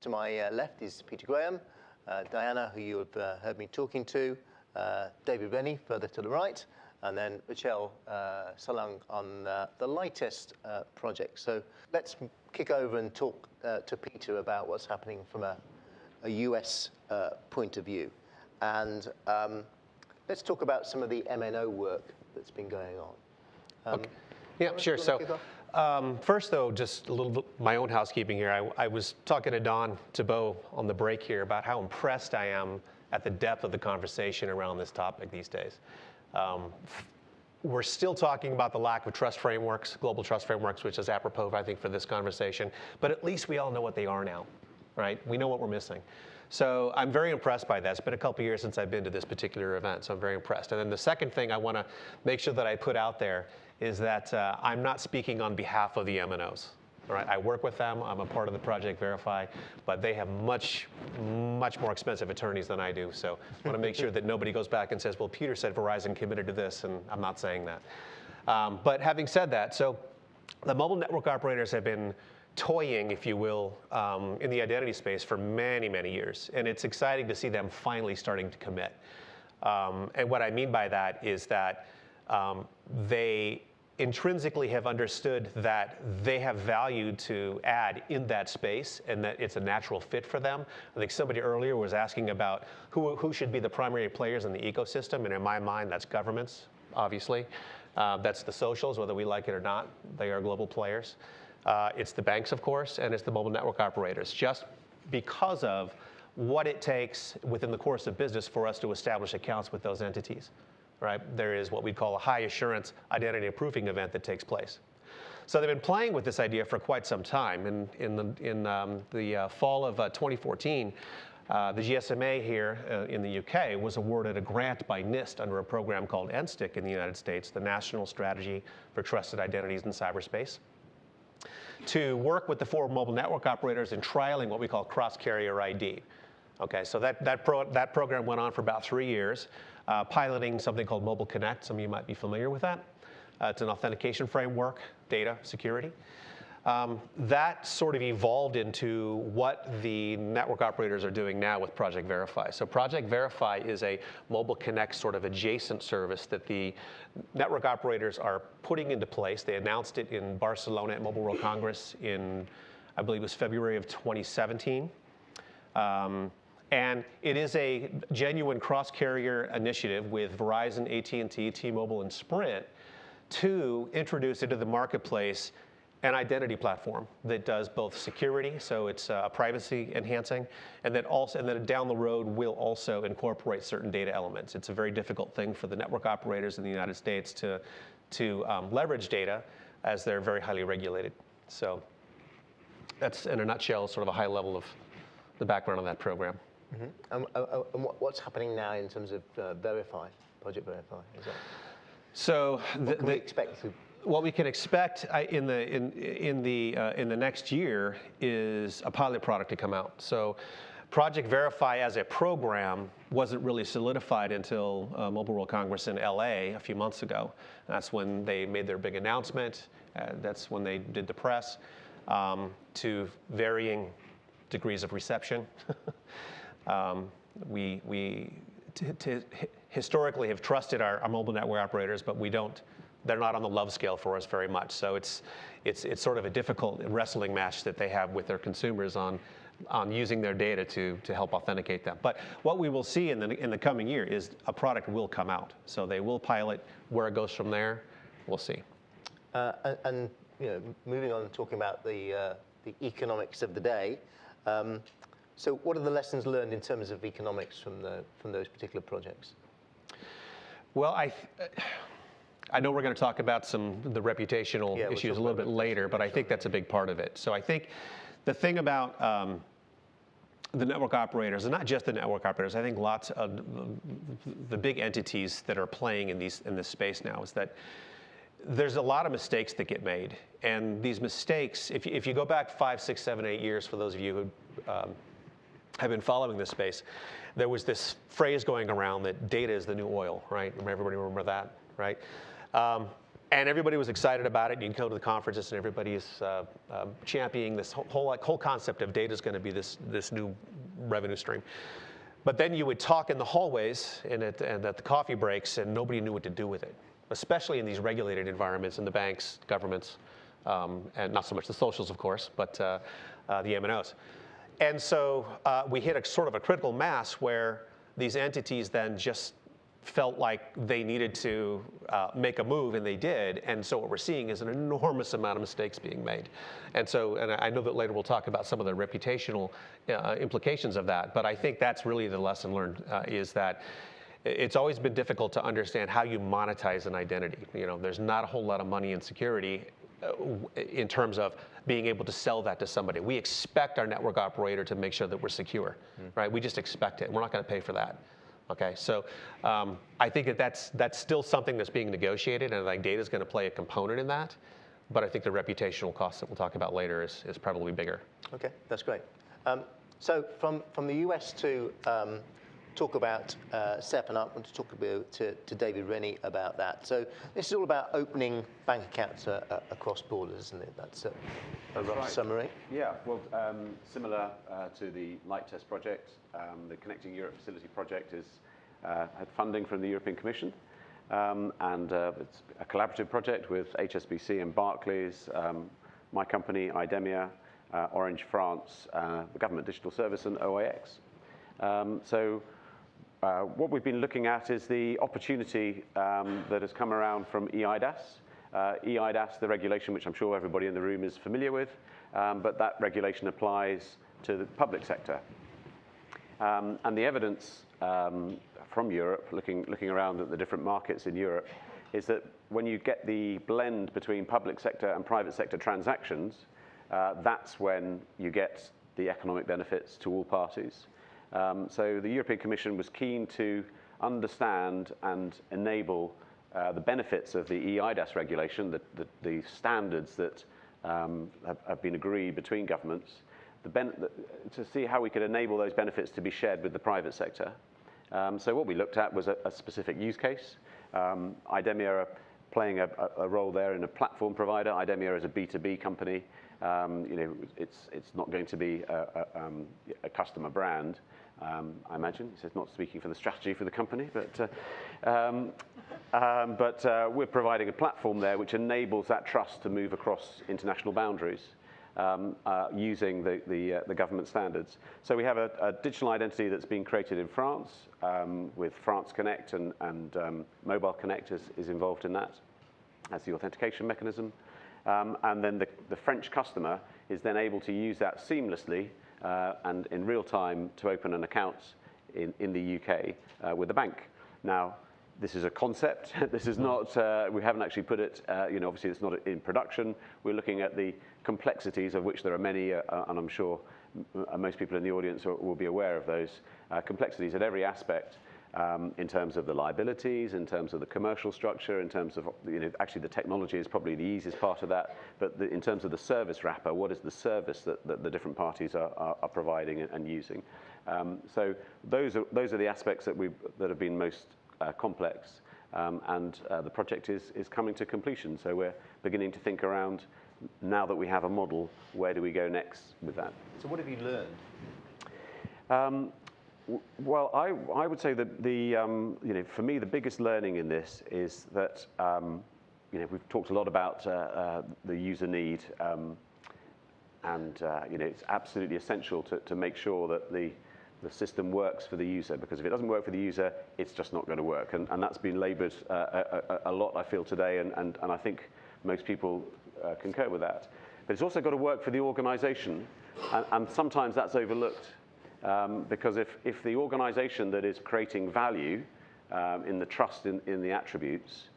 To my left is Peter Graham, Diana, who you have heard me talking to, David Rennie further to the right, and then Rachel Salung on the Lightest project. So let's kick over and talk to Peter about what's happening from a US point of view. And let's talk about some of the MNO work that's been going on. Okay. Yeah, sure. So first, though, just a little bit my own housekeeping here. I was talking to Don Thibault on the break here about how impressed I am at the depth of the conversation around this topic these days. We're still talking about the lack of trust frameworks, global trust frameworks, which is apropos, I think, for this conversation. But at least we all know what they are now, right? We know what we're missing. So I'm very impressed by that. It's been a couple of years since I've been to this particular event, so I'm very impressed. And then the second thing I want to make sure that I put out there is that I'm not speaking on behalf of the MNOs. All right? I work with them. I'm a part of the Project Verify, but they have much more expensive attorneys than I do. So I want to make sure that nobody goes back and says, well, Peter said Verizon committed to this, and I'm not saying that. But having said that, so the mobile network operators have been toying, if you will, in the identity space for many, many years. And it's exciting to see them finally starting to commit. And what I mean by that is that they intrinsically have understood that they have value to add in that space and that it's a natural fit for them. I think somebody earlier was asking about who should be the primary players in the ecosystem, and in my mind, that's governments, obviously. That's the socials, whether we like it or not. They are global players. It's the banks, of course, and it's the mobile network operators, just because of what it takes within the course of business for us to establish accounts with those entities. Right? There is what we call a high assurance identity proofing event that takes place. So they've been playing with this idea for quite some time. And in the fall of 2014, the GSMA here in the UK was awarded a grant by NIST under a program called NSTIC in the United States, the National Strategy for Trusted Identities in Cyberspace, to work with the four mobile network operators in trialing what we call cross-carrier ID. Okay, so that program went on for about 3 years, piloting something called Mobile Connect. Some of you might be familiar with that. It's an authentication framework, data security. That sort of evolved into what the network operators are doing now with Project Verify. So Project Verify is a Mobile Connect sort of adjacent service that the network operators are putting into place. They announced it in Barcelona at Mobile World Congress in, I believe it was February of 2017. And it is a genuine cross-carrier initiative with Verizon, AT&T, T-Mobile, and Sprint to introduce into the marketplace an identity platform that does both security, so it's privacy enhancing, and then down the road will also incorporate certain data elements. It's a very difficult thing for the network operators in the United States to leverage data, as they're very highly regulated. So that's, in a nutshell, sort of a high level of the background on that program. Mm-hmm. And what's happening now in terms of Verify, Project Verify? Is that, so what can we expect? What we can expect in the next year is a pilot product to come out. So Project Verify as a program wasn't really solidified until Mobile World Congress in LA a few months ago. That's when they made their big announcement. That's when they did the press, to varying degrees of reception. We historically have trusted our mobile network operators, but they're not on the love scale for us very much. So it's sort of a difficult wrestling match that they have with their consumers on using their data to help authenticate them. But what we will see in the coming year is a product will come out. So they will pilot. Where it goes from there, we'll see. And you know, moving on and talking about the economics of the day. So what are the lessons learned in terms of economics from those particular projects? Well, I know we're going to talk about the reputational issues a little bit later, but I think that's a big part of it. So I think the thing about the network operators, and not just the network operators, I think lots of the big entities that are playing in this space now, is that there's a lot of mistakes that get made. And these mistakes, if you go back 5, 6, 7, 8 years, for those of you who have been following this space, there was this phrase going around that data is the new oil, right? Everybody remember that, right? And everybody was excited about it. You can go to the conferences, and everybody is championing this whole concept of data is going to be this new revenue stream. But then you would talk in the hallways and at the coffee breaks, and nobody knew what to do with it, especially in these regulated environments in the banks, governments, and not so much the socials, of course, but the MNOs. And so we hit a sort of a critical mass where these entities then just felt like they needed to make a move, and they did. And so what we're seeing is an enormous amount of mistakes being made. And so, and I know that later we'll talk about some of the reputational implications of that, but I think that's really the lesson learned, is that it's always been difficult to understand how you monetize an identity. You know, there's not a whole lot of money in security in terms of being able to sell that to somebody. We expect our network operator to make sure that we're secure, right? We just expect it. We're not going to pay for that. Okay, so I think that's still something that's being negotiated, and I think data is going to play a component in that. But I think the reputational cost that we'll talk about later is probably bigger. Okay, that's great. So from the US to talk about SEP, I want to talk to David Rennie about that. So this is all about opening bank accounts across borders, isn't it? That's a rough summary. Yeah, well, similar to the Light Test project, the Connecting Europe Facility project had funding from the European Commission, and it's a collaborative project with HSBC and Barclays, my company, IDEMIA, Orange France, the Government Digital Service, and OIX. What we've been looking at is the opportunity that has come around from EIDAS. EIDAS, the regulation which I'm sure everybody in the room is familiar with, but that regulation applies to the public sector. And the evidence from Europe, looking around at the different markets in Europe, is that when you get the blend between public sector and private sector transactions, that's when you get the economic benefits to all parties. So the European Commission was keen to understand and enable the benefits of the EIDAS regulation, the standards that have been agreed between governments, to see how we could enable those benefits to be shared with the private sector. So what we looked at was a specific use case. IDEMIA are playing a role there in a platform provider. IDEMIA is a B2B company. You know, it's not going to be a customer brand, I imagine. It's not speaking for the strategy for the company, but we're providing a platform there which enables that trust to move across international boundaries using the government standards. So we have a digital identity that's been created in France with France Connect, and Mobile Connect is involved in that as the authentication mechanism. And then the French customer is then able to use that seamlessly and in real time to open an account in the UK with the bank. Now, this is a concept. This is not, we haven't actually put it, you know, obviously it's not in production. We're looking at the complexities, of which there are many, and I'm sure most people in the audience will be aware of those complexities at every aspect. In terms of the liabilities, in terms of the commercial structure, in terms of, you know, actually the technology is probably the easiest part of that, but in terms of the service wrapper, what is the service that the different parties are providing and using? So those are the aspects that have been most complex, and the project is coming to completion. So we're beginning to think around, now that we have a model, where do we go next with that? So what have you learned? Well, I would say that you know, for me, the biggest learning in this is that you know, we've talked a lot about the user need, and you know, it's absolutely essential to make sure that the system works for the user, because if it doesn't work for the user, it's just not going to work, and that's been laboured a lot, I feel, today, and I think most people concur with that. But it's also got to work for the organisation, and sometimes that's overlooked. Because if the organization that is creating value in the trust in the attributes,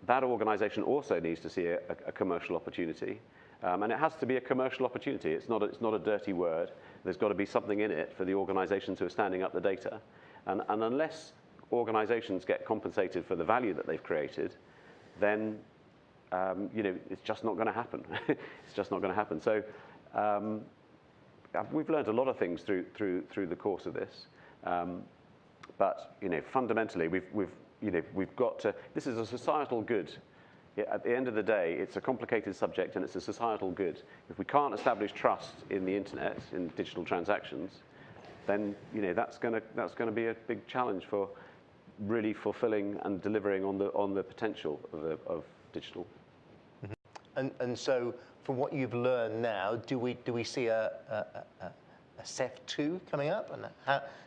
that organization also needs to see a commercial opportunity. And it has to be a commercial opportunity. It's not a dirty word. There's got to be something in it for the organizations who are standing up the data. And unless organizations get compensated for the value that they've created, then you know, it's just not going to happen. It's just not going to happen. So we've learned a lot of things through the course of this, but you know, fundamentally, we've got to. This is a societal good At the end of the day, it's a complicated subject and it's a societal good. If we can't establish trust in the internet, in digital transactions, then that's going to be a big challenge for really fulfilling and delivering on the potential of digital. And so, from what you've learned now, do we see a CEF 2 coming up, and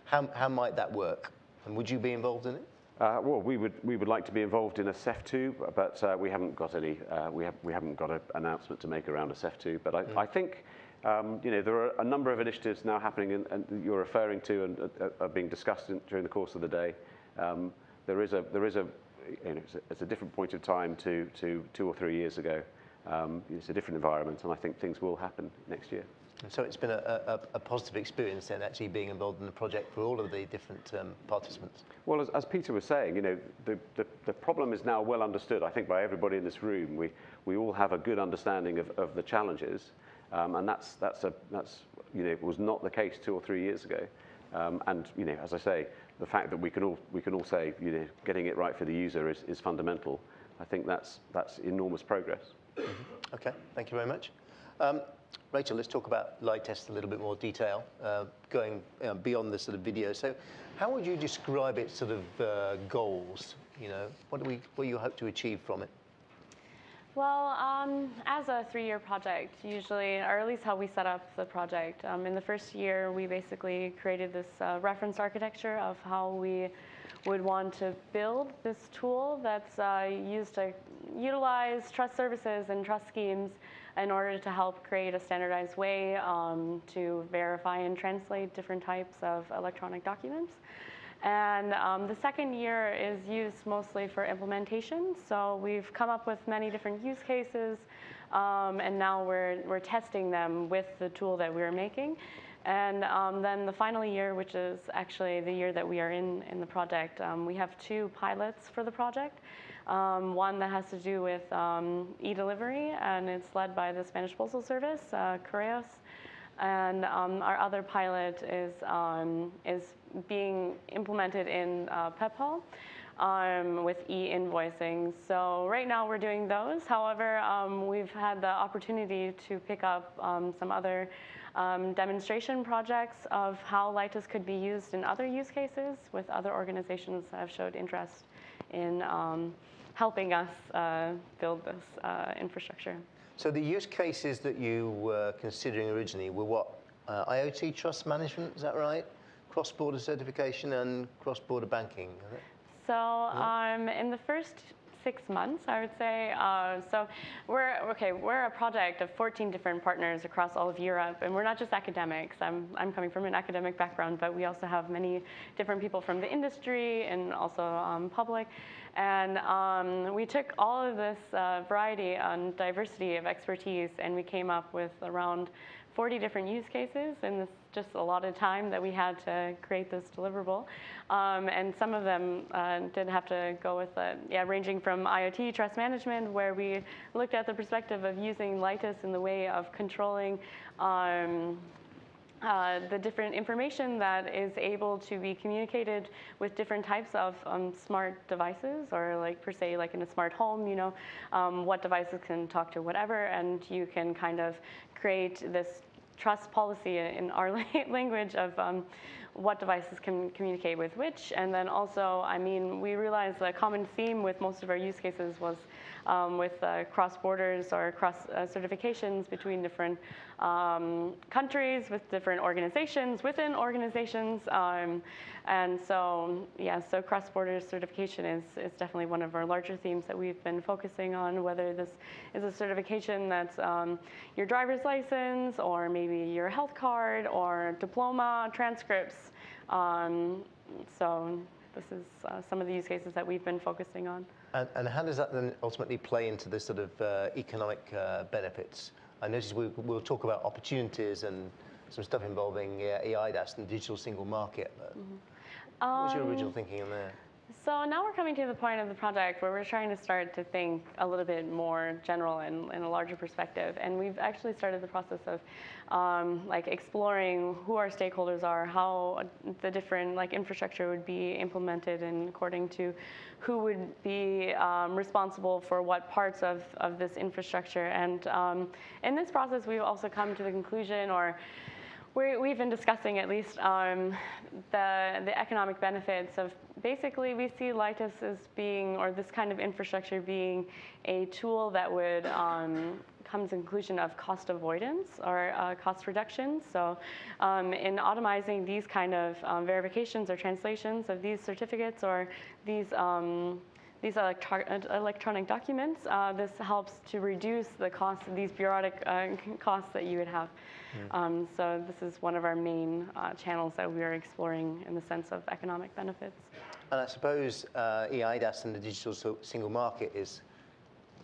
how might that work? And would you be involved in it? Well, we would like to be involved in a CEF 2, but we haven't got any. We haven't got an announcement to make around a CEF 2. But I think there are a number of initiatives now happening, and you're referring to, and are being discussed during the course of the day. It's a different point of time to 2 or 3 years ago. It's a different environment, and I think things will happen next year. So it's been a positive experience then, actually being involved in the project for all of the different participants. Well, as Peter was saying, the problem is now well understood, I think, by everybody in this room. We all have a good understanding of the challenges, and that's was not the case 2 or 3 years ago. And as I say, the fact that we can all say getting it right for the user is fundamental. I think that's enormous progress. Mm-hmm. Okay, thank you very much. Rachel, let's talk about Lightest a little bit more detail, going beyond the sort of video. So, how would you describe its sort of goals? What do you hope to achieve from it? Well, as a 3-year project, usually, or at least how we set up the project, in the first year, we basically created this reference architecture of how we would want to build this tool that's used to utilize trust services and trust schemes in order to help create a standardized way to verify and translate different types of electronic documents. And the second year is used mostly for implementation. So we've come up with many different use cases, and now we're testing them with the tool that we're making. And then the final year, which is actually the year that we are in the project, we have 2 pilots for the project. One that has to do with e-delivery, and it's led by the Spanish Postal Service, Correos. And our other pilot is being implemented in PEPAL with e-invoicing. So right now we're doing those. However, we've had the opportunity to pick up some other demonstration projects of how Lightest could be used in other use cases with other organizations that have showed interest in helping us build this infrastructure. So the use cases that you were considering originally were what? IoT trust management, is that right? Cross-border certification and cross-border banking, is it? So in the first 6 months, I would say. So we're a project of 14 different partners across all of Europe, and we're not just academics. I'm coming from an academic background, but we also have many different people from the industry and also public. And we took all of this variety and diversity of expertise, and we came up with around 40 different use cases, and this just a lot of time that we had to create this deliverable. And some of them did have to go with, ranging from IoT trust management, where we looked at the perspective of using Lightest in the way of controlling the different information that is able to be communicated with different types of smart devices, or like per se, like in a smart home, what devices can talk to whatever, and you can kind of create this trust policy in our language of what devices can communicate with which. And then also, we realized the common theme with most of our use cases was with cross borders or cross certifications between different countries, with different organizations within organizations. And so, so cross-border certification is definitely one of our larger themes that we've been focusing on, whether this is a certification that's your driver's license, or maybe your health card, or diploma, transcripts. So this is some of the use cases that we've been focusing on. And how does that then ultimately play into the sort of economic benefits? I noticed we'll talk about opportunities and some stuff involving EIDAS and digital single market. What was your original thinking on there? So now we're coming to the point of the project where we're trying to start to think a little bit more general and in a larger perspective. And we've actually started the process of like exploring who our stakeholders are, how the different like infrastructure would be implemented, and according to who would be responsible for what parts of this infrastructure. And in this process, we've also come to the conclusion, or we've been discussing at least the economic benefits of, basically we see Leitus as being, or this kind of infrastructure being, a tool that would come to the conclusion of cost avoidance or cost reduction. So in automizing these kind of verifications or translations of these certificates or these electronic documents, this helps to reduce the cost of these bureaucratic costs that you would have. So this is one of our main channels that we are exploring in the sense of economic benefits. And I suppose EIDAS and the digital single market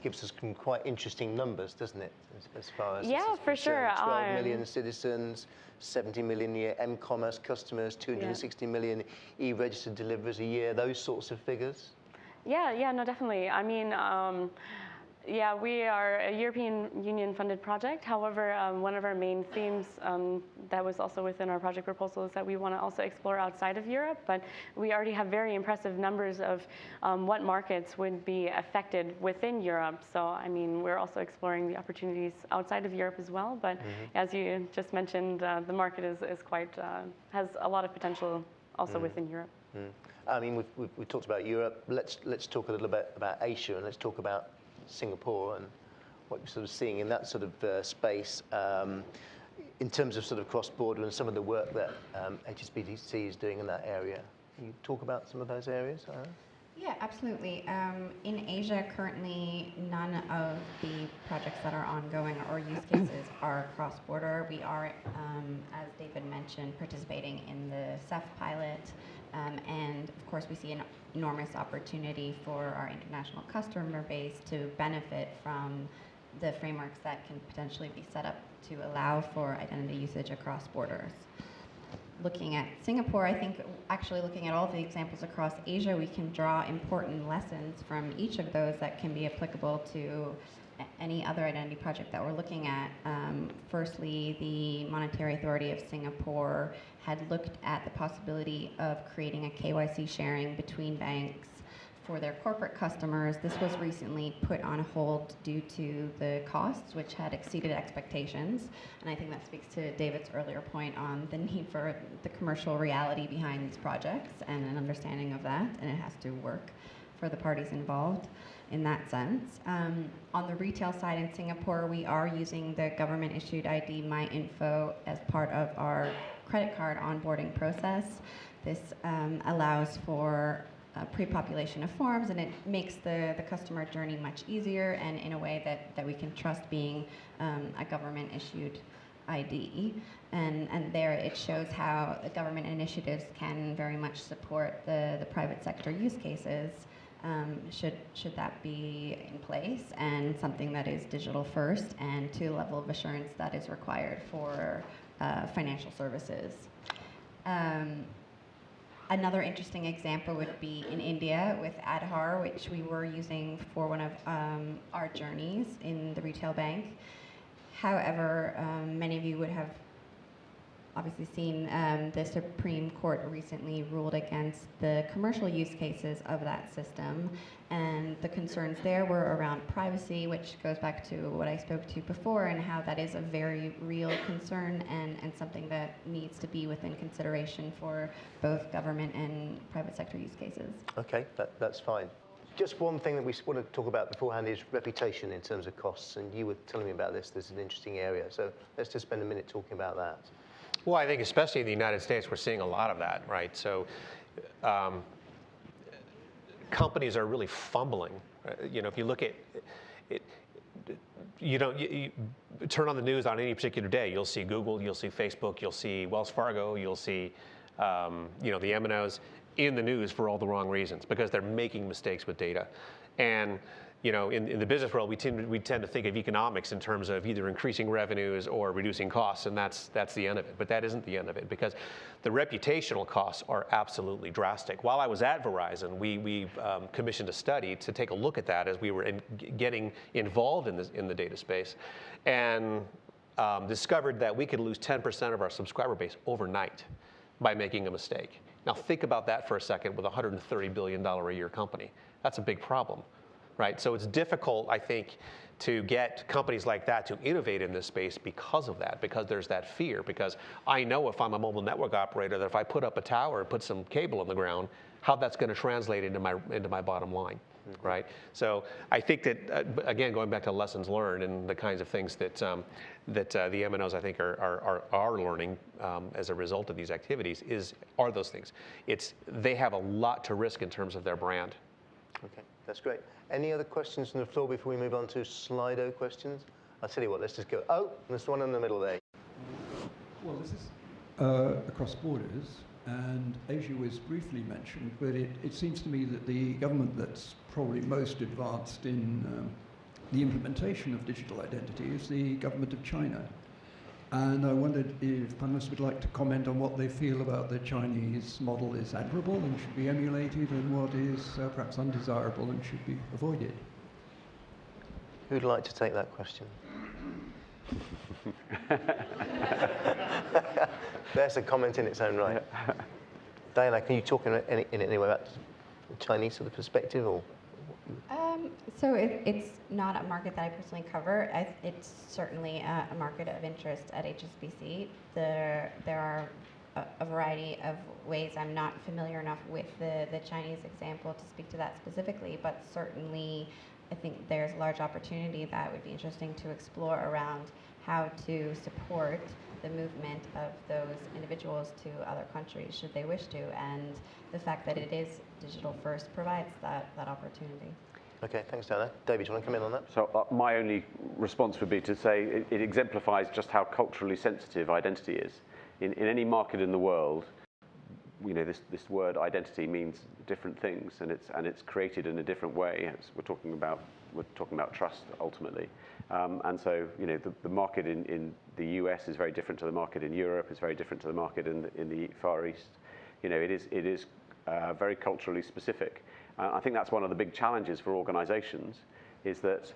gives us some quite interesting numbers, doesn't it? As far as yeah, for sure. 12 million citizens, 70 million a year m-commerce customers, 260 million e-registered deliveries a year, those sorts of figures. Yeah, no, definitely. I mean, yeah, we are a European Union funded project. However, one of our main themes that was also within our project proposal is that we want to also explore outside of Europe, but we already have very impressive numbers of what markets would be affected within Europe. So, I mean, we're also exploring the opportunities outside of Europe as well. But as you just mentioned, the market is quite, has a lot of potential also within Europe. I mean, we've talked about Europe. Let's talk a little bit about Asia, and let's talk about Singapore and what you're sort of seeing in that sort of space in terms of sort of cross-border and some of the work that HSBC is doing in that area. Can you talk about some of those areas? Yeah, absolutely. In Asia, currently, none of the projects that are ongoing or use cases are cross-border. We are, as David mentioned, participating in the CEF pilot. And of course, we see an enormous opportunity for our international customer base to benefit from the frameworks that can potentially be set up to allow for identity usage across borders. Looking at Singapore, I think actually looking at all the examples across Asia, we can draw important lessons from each of those that can be applicable to any other identity project that we're looking at. Firstly, the Monetary Authority of Singapore had looked at the possibility of creating a KYC sharing between banks for their corporate customers. This was recently put on hold due to the costs, which had exceeded expectations. And I think that speaks to David's earlier point on the need for the commercial reality behind these projects and an understanding of that, and it has to work for the parties involved in that sense. On the retail side in Singapore, we are using the government-issued ID MyInfo as part of our credit card onboarding process. This allows for pre-population of forms, and it makes the customer journey much easier and in a way that we can trust, being a government-issued ID. And there it shows how the government initiatives can very much support the private sector use cases, should that be in place, and something that is digital first and to the level of assurance that is required for financial services. Another interesting example would be in India with Aadhaar, which we were using for one of our journeys in the retail bank. However, many of you would have obviously seen the Supreme Court recently ruled against the commercial use cases of that system, and the concerns there were around privacy, which goes back to what I spoke to before, and how that is a very real concern and something that needs to be within consideration for both government and private sector use cases. Okay, that's fine. Just one thing that we want to talk about beforehand is reputation in terms of costs, and you were telling me about this. This is an interesting area, so let's just spend a minute talking about that. Well, I think especially in the United States, we're seeing a lot of that, right? So companies are really fumbling. You know, if you look at it, you turn on the news on any particular day, you'll see Google, you'll see Facebook, you'll see Wells Fargo, you'll see the M&Os in the news for all the wrong reasons, because they're making mistakes with data. And in the business world, we tend to think of economics in terms of either increasing revenues or reducing costs, and that's the end of it. But that isn't the end of it, because the reputational costs are absolutely drastic. While I was at Verizon, we commissioned a study to take a look at that as we were getting involved in the data space, and discovered that we could lose 10% of our subscriber base overnight by making a mistake. Now think about that for a second with a $130 billion a year company. That's a big problem. Right? So it's difficult, I think, to get companies like that to innovate in this space because of that, because there's that fear. Because I know if I'm a mobile network operator that if I put up a tower and put some cable in the ground, how that's going to translate into my bottom line, right? So I think that again, going back to lessons learned and the kinds of things that the MNOs I think are learning as a result of these activities are those things. They have a lot to risk in terms of their brand. Okay, that's great. Any other questions from the floor before we move on to Slido questions? I'll tell you what, let's just go. Oh, there's one in the middle there. Well, this is across borders, and Asia was briefly mentioned, but it seems to me that the government that's probably most advanced in the implementation of digital identity is the government of China. And I wondered if panelists would like to comment on what they feel about the Chinese model is admirable and should be emulated, and what is perhaps undesirable and should be avoided. Who'd like to take that question? There's a comment in its own right. Diana, can you talk in any way about the Chinese sort of perspective, or? So it's not a market that I personally cover. It's certainly a market of interest at HSBC. There are a variety of ways. I'm not familiar enough with the Chinese example to speak to that specifically, but certainly I think there's a large opportunity that would be interesting to explore around how to support the movement of those individuals to other countries should they wish to, and the fact that it is digital first provides that opportunity. Okay, thanks, Diana. David, do you want to come in on that? So my only response would be to say it exemplifies just how culturally sensitive identity is. In any market in the world, this word identity means different things, and it's created in a different way. We're talking about trust ultimately, and so the market in the US is very different to the market in Europe. It's very different to the market in the Far East. It is very culturally specific. I think that's one of the big challenges for organizations, is that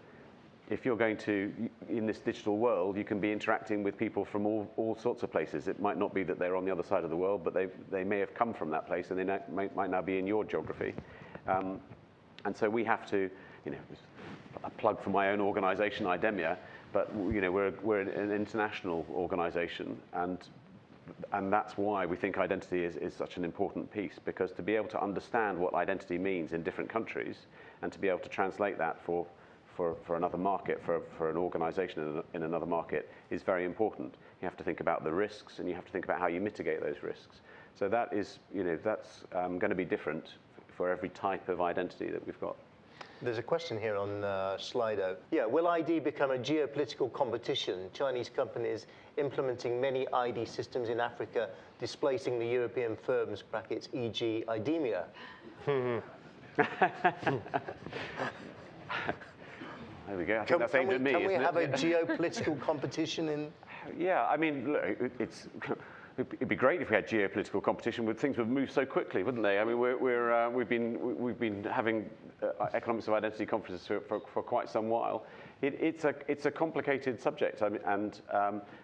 if you're going to, in this digital world, you can be interacting with people from all sorts of places. It might not be that they're on the other side of the world, but they may have come from that place, and they might now be in your geography. And so we have to, a plug for my own organization, IDEMIA, but we're an international organization, and that's why we think identity is such an important piece, because to be able to understand what identity means in different countries and to be able to translate that for another market, for an organization in another market, is very important. You have to think about the risks, and you have to think about how you mitigate those risks. So that is, that's going to be different for every type of identity that we've got. There's a question here on Slido. Yeah, will ID become a geopolitical competition? Chinese companies implementing many ID systems in Africa, displacing the European firms, brackets, e.g. IDEMIA. There we go. I think that's aimed at me, Can we isn't have it? a geopolitical competition in? Yeah, I mean, look, it'd be great if we had geopolitical competition, but things would move so quickly, wouldn't they? I mean, we've been having economics of identity conferences for quite some while. It's a complicated subject. I mean, and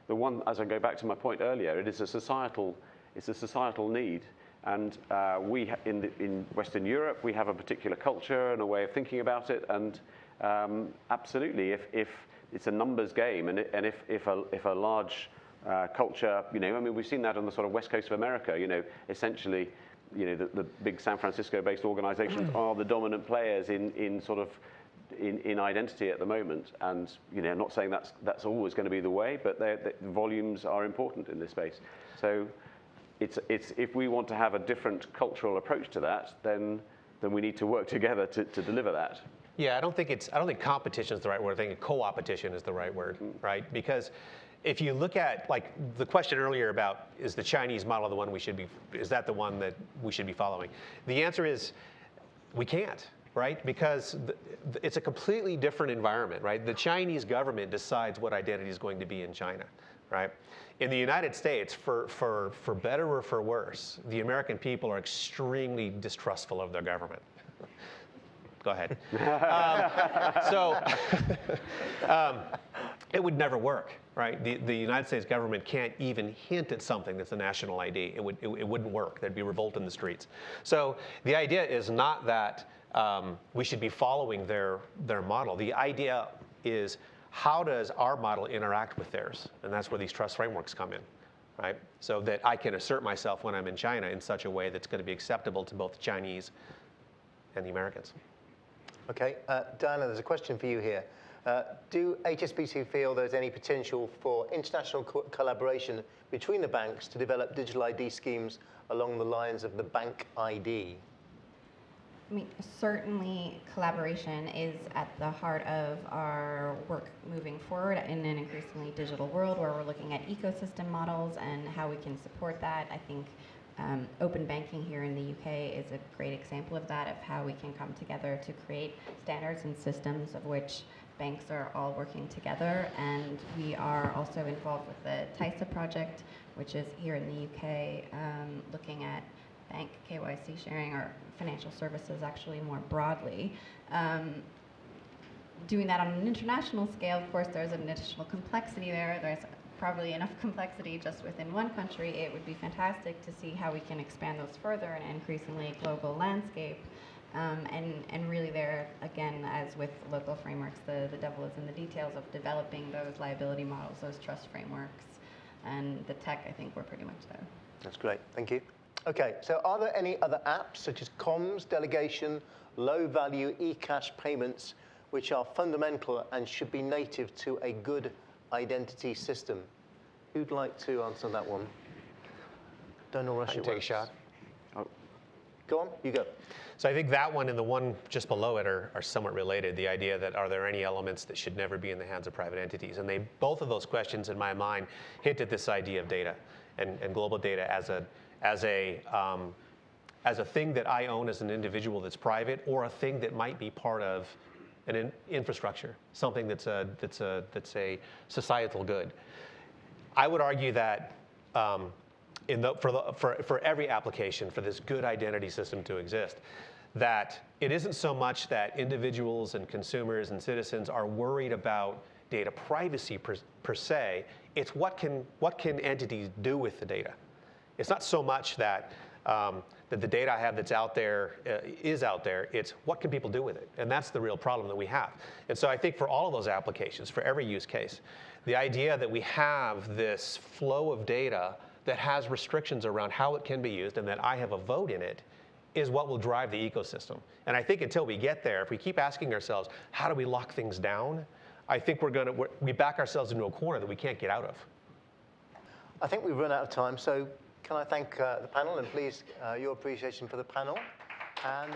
the one, as I go back to my point earlier, it's a societal need. And in Western Europe, we have a particular culture and a way of thinking about it. And absolutely, if it's a numbers game, and if a large culture, I mean, we've seen that on the sort of west coast of America. Essentially, the big San Francisco-based organizations are the dominant players in identity at the moment. And I'm not saying that's always going to be the way, but the volumes are important in this space. So it's if we want to have a different cultural approach to that, then we need to work together to deliver that. Yeah, I don't think competition is the right word. I think co-opetition is the right word, right? Because if you look at, like, the question earlier about, is the Chinese model the one is that the one that we should be following? The answer is, we can't, right? Because it's a completely different environment, right? The Chinese government decides what identity is going to be in China, right? In the United States, for better or for worse, the American people are extremely distrustful of their government. Go ahead. It would never work, right? The United States government can't even hint at something that's a national ID. It wouldn't work. There'd be revolt in the streets. So the idea is not that we should be following their model. The idea is, how does our model interact with theirs? And that's where these trust frameworks come in, right? So that I can assert myself when I'm in China in such a way that's going to be acceptable to both the Chinese and the Americans. Okay, Diana, there's a question for you here. Do HSBC feel there's any potential for international collaboration between the banks to develop digital ID schemes along the lines of the bank ID? I mean, certainly collaboration is at the heart of our work moving forward in an increasingly digital world, where we're looking at ecosystem models and how we can support that. I think open banking here in the UK is a great example of that, of how we can come together to create standards and systems of which banks are all working together. And we are also involved with the TISA project, which is here in the UK, looking at bank KYC sharing, or financial services actually more broadly. Doing that on an international scale, of course, there's an additional complexity there. There's probably enough complexity just within one country. It would be fantastic to see how we can expand those further in an increasingly global landscape. And really there, again, as with local frameworks, the devil is in the details of developing those liability models, those trust frameworks. And the tech, I think we're pretty much there. That's great, thank you. Okay, so are there any other apps such as comms, delegation, low-value e-cash payments which are fundamental and should be native to a good identity system? Who'd like to answer that one? Don't rush it. Take a shot. Go on, you go. So I think that one and the one just below it are somewhat related. The idea that, are there any elements that should never be in the hands of private entities? And both of those questions in my mind hint at this idea of data and global data as a thing that I own as an individual that's private, or a thing that might be part of an infrastructure, something that's a societal good. I would argue that for every application, for this good identity system to exist, that it isn't so much that individuals and consumers and citizens are worried about data privacy per se. It's what can entities do with the data. It's not so much that that the data I have that's out there is out there. It's what can people do with it? And that's the real problem that we have. And so I think for all of those applications, for every use case, the idea that we have this flow of data that has restrictions around how it can be used and that I have a vote in it is what will drive the ecosystem. And I think until we get there, if we keep asking ourselves, how do we lock things down? I think we back ourselves into a corner that we can't get out of. I think we've run out of time, so can I thank the panel, and please your appreciation for the panel. And